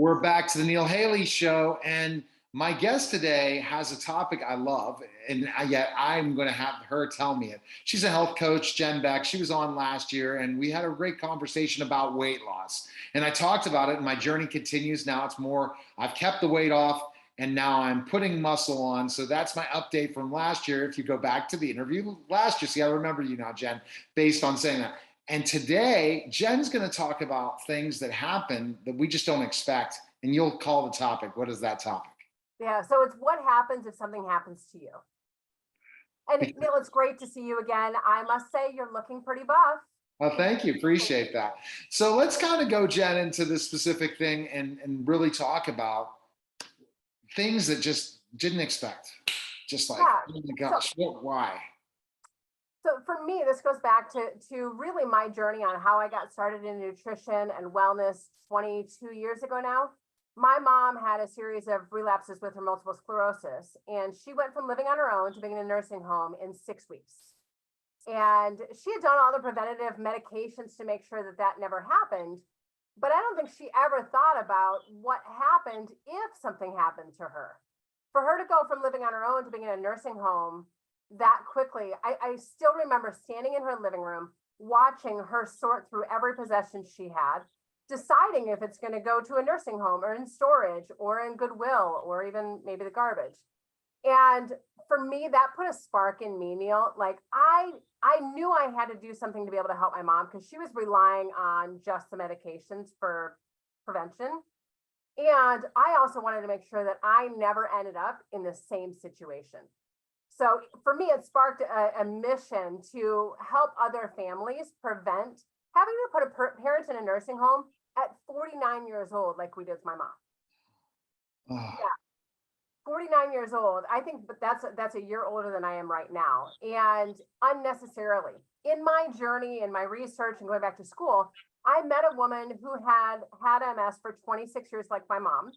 We're back to the Neil Haley Show, and my guest today has a topic I love, and yet I'm going to have her tell me it. She's a health coach, Jen Beck. She was on last year, and we had a great conversation about weight loss. And I talked about it, and my journey continues. Now it's more, I've kept the weight off, and now I'm putting muscle on. So that's my update from last year. If you go back to the interview last year, see, I remember you now, Jen, based on saying that. And today, Jen's going to talk about things that happen that we just don't expect. And you'll call the topic. What is that topic? Yeah, so it's what happens if something happens to you. And Neil, it's great to see you again. I must say you're looking pretty buff. Well, thank you. Appreciate that. So let's kind of go, Jen, into this specific thing and really talk about things that just didn't expect. Just like, Yeah. oh my gosh, why? So for me, this goes back to really my journey on how I got started in nutrition and wellness 22 years ago now. My mom had a series of relapses with her multiple sclerosis, and she went from living on her own to being in a nursing home in 6 weeks. And she had done all the preventative medications to make sure that that never happened. But I don't think she ever thought about what happened if something happened to her. For her to go from living on her own to being in a nursing home that quickly, I still remember standing in her living room, watching her sort through every possession she had, deciding if it's going to go to a nursing home or in storage or in Goodwill or even maybe the garbage. And for me, that put a spark in me, Neil. Like I knew I had to do something to be able to help my mom because she was relying on just the medications for prevention. And I also wanted to make sure that I never ended up in the same situation. So for me, it sparked a mission to help other families prevent having to put a parent in a nursing home at 49 years old, like we did with my mom. Oh. Yeah, 49 years old. I think that's a year older than I am right now, and unnecessarily. In my journey, in my research, and going back to school, I met a woman who had MS for 26 years, like my mom,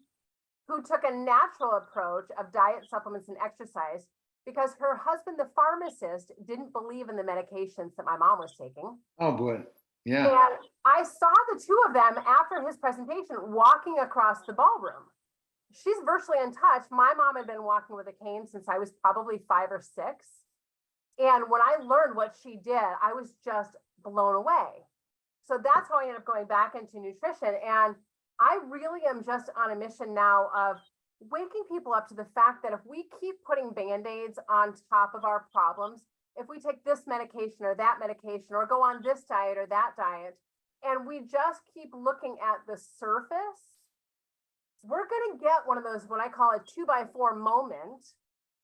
who took a natural approach of diet, supplements, and exercise because her husband, the pharmacist, didn't believe in the medications that my mom was taking. Oh boy. Yeah. And I saw the two of them after his presentation walking across the ballroom. She's virtually untouched. My mom had been walking with a cane since I was probably 5 or 6. And when I learned what she did, I was just blown away. So that's how I ended up going back into nutrition. And I really am just on a mission now of waking people up to the fact that if we keep putting Band-Aids on top of our problems, if we take this medication or that medication or go on this diet or that diet, and we just keep looking at the surface, we're going to get one of those, what I call a 2x4 moment,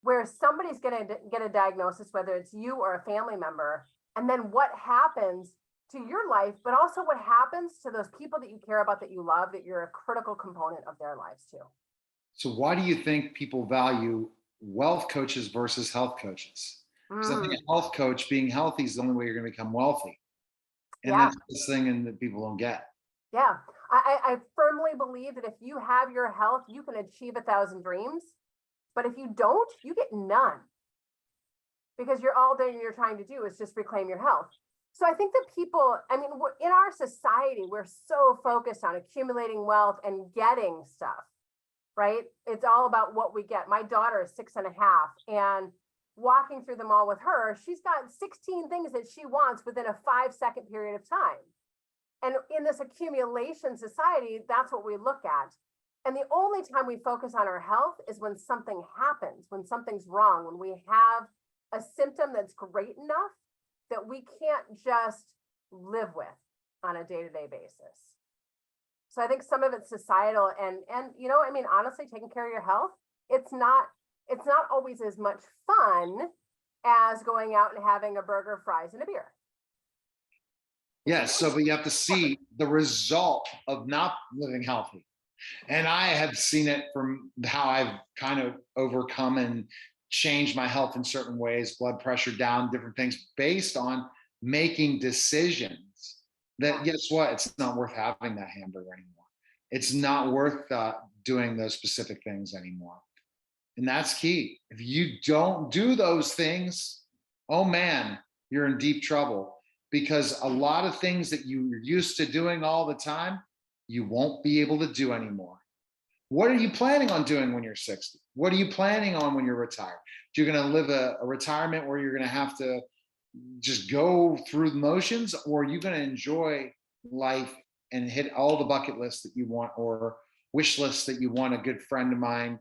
where somebody's going to get a diagnosis, whether it's you or a family member, and then what happens to your life, but also what happens to those people that you care about, that you love, that you're a critical component of their lives too. So why do you think people value wealth coaches versus health coaches? Because I think a health coach, being healthy is the only way you're going to become wealthy. And that's this thing that people don't get. Yeah. I firmly believe that if you have your health, you can achieve 1,000 dreams. But if you don't, you get none. Because all that you're trying to do is just reclaim your health. So I think that people, in our society, we're so focused on accumulating wealth and getting stuff, right? It's all about what we get. My daughter is 6.5, and walking through the mall with her, she's got 16 things that she wants within a 5-second period of time. And in this accumulation society, that's what we look at. And the only time we focus on our health is when something happens, when something's wrong, when we have a symptom that's great enough that we can't just live with on a day-to-day basis. So I think some of it's societal and honestly, taking care of your health, it's not always as much fun as going out and having a burger, fries, and a beer. Yes. So, but you have to see the result of not living healthy. And I have seen it from how I've kind of overcome and changed my health in certain ways, blood pressure down, different things based on making decisions that, guess what? It's not worth having that hamburger anymore. It's not worth doing those specific things anymore. And that's key. If you don't do those things, oh man, you're in deep trouble, because a lot of things that you're used to doing all the time, you won't be able to do anymore. What are you planning on doing when you're 60? What are you planning on when you're retired? You're going to live a retirement where you're going to have to just go through the motions, or are you going to enjoy life and hit all the bucket lists that you want, or wish lists that you want? A good friend of mine,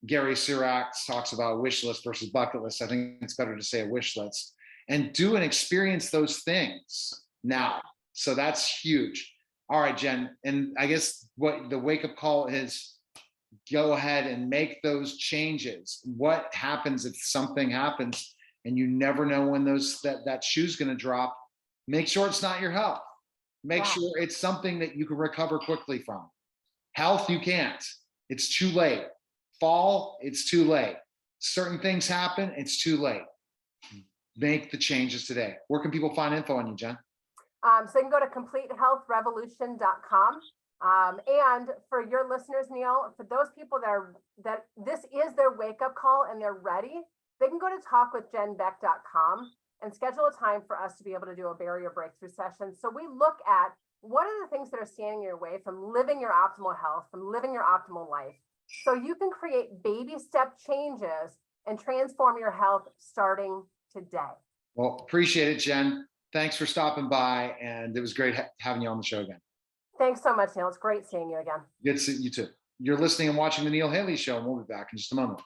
Gary Sirac, talks about wish list versus bucket list. I think it's better to say a wish list, and do and experience those things now. So that's huge. All right, Jen. And I guess what the wake up call is, go ahead and make those changes. What happens if something happens and you never know when that shoe's going to drop? Make sure it's not your health. Make sure it's something that you can recover quickly from. Health, you can't. It's too late. Fall, it's too late. Certain things happen, it's too late. Make the changes today. Where can people find info on you, Jen? So you can go to CompleteHealthRevolution.com. And for your listeners, Neil, for those people that this is their wake up call and they're ready, they can go to talkwithjenbeck.com and schedule a time for us to be able to do a barrier breakthrough session. So we look at what are the things that are standing in your way from living your optimal health, from living your optimal life. So you can create baby step changes and transform your health starting today. Well, appreciate it, Jen. Thanks for stopping by. And it was great having you on the show again. Thanks so much, Neil. It's great seeing you again. Good to see you too. You're listening and watching the Neil Haley Show, and we'll be back in just a moment.